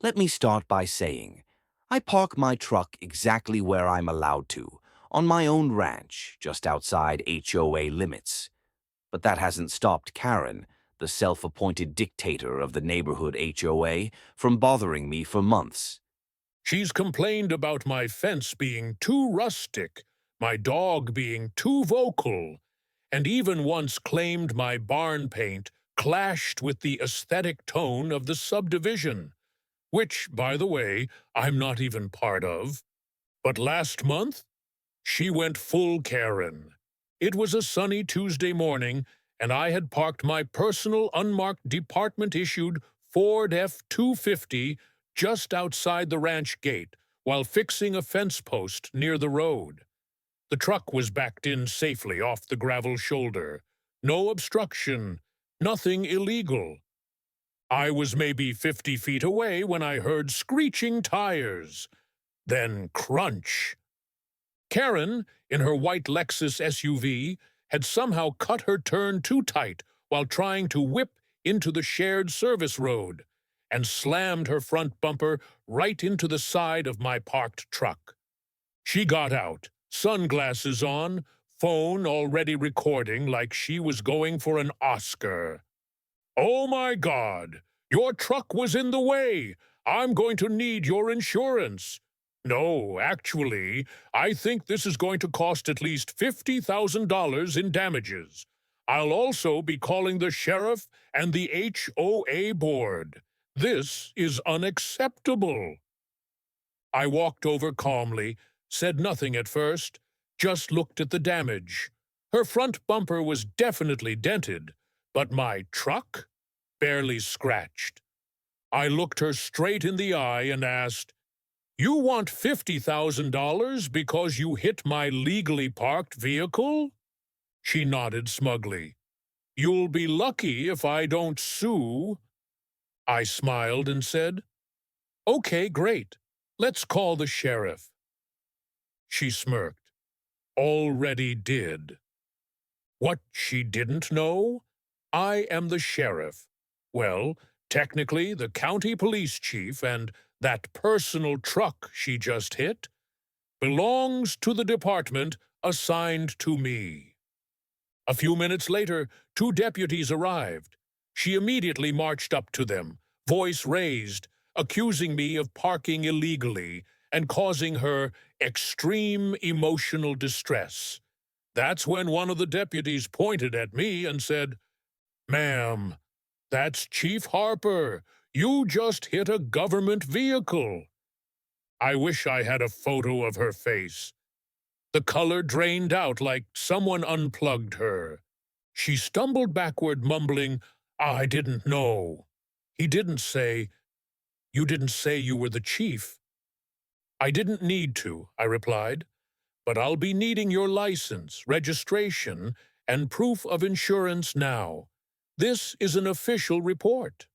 Let me start by saying, I park my truck exactly where I'm allowed to, on my own ranch, just outside HOA limits. But that hasn't stopped Karen, the self-appointed dictator of the neighborhood HOA, from bothering me for months. She's complained about my fence being too rustic, my dog being too vocal, and even once claimed my barn paint clashed with the aesthetic tone of the subdivision, which, by the way, I'm not even part of. But last month, she went full Karen. It was a sunny Tuesday morning, and I had parked my personal unmarked department-issued Ford F-250 just outside the ranch gate while fixing a fence post near the road. The truck was backed in safely off the gravel shoulder. No obstruction, nothing illegal. I was maybe 50 feet away when I heard screeching tires. Then crunch. Karen, in her white Lexus SUV, had somehow cut her turn too tight while trying to whip into the shared service road and slammed her front bumper right into the side of my parked truck. She got out, sunglasses on, phone already recording like she was going for an Oscar. "Oh my God! Your truck was in the way! I'm going to need your insurance!" "No, actually, I think this is going to cost at least $50,000 in damages. I'll also be calling the sheriff and the HOA board. This is unacceptable." I walked over calmly, said nothing at first, just looked at the damage. Her front bumper was definitely dented, but my truck? Barely scratched. I looked her straight in the eye and asked, "You want $50,000 because you hit my legally parked vehicle?" She nodded smugly. "You'll be lucky if I don't sue." I smiled and said, "Okay, great. Let's call the sheriff." She smirked. Already did. What she didn't know? I am the sheriff. Well, technically the county police chief, and that personal truck she just hit belongs to the department assigned to me. A few minutes later, two deputies arrived. She immediately marched up to them, voice raised, accusing me of parking illegally and causing her extreme emotional distress. That's when one of the deputies pointed at me and said, "Ma'am, that's Chief Harper. You just hit a government vehicle." I wish I had a photo of her face. The color drained out like someone unplugged her. She stumbled backward, mumbling, "I didn't know." He didn't say, "You didn't say you were the chief." "I didn't need to," I replied, "but I'll be needing your license, registration, and proof of insurance now. This is an official report."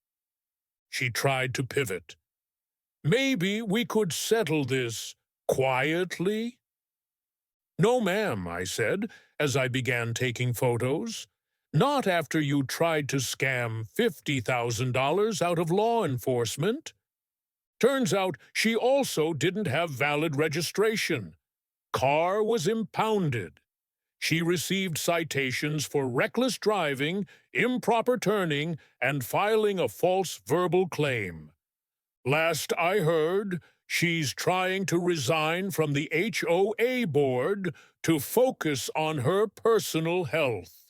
She tried to pivot. "Maybe we could settle this quietly?" "No, ma'am," I said, as I began taking photos. "Not after you tried to scam $50,000 out of law enforcement." Turns out she also didn't have valid registration. Car was impounded. She received citations for reckless driving, improper turning, and filing a false verbal claim. Last I heard, she's trying to resign from the HOA board to focus on her personal health.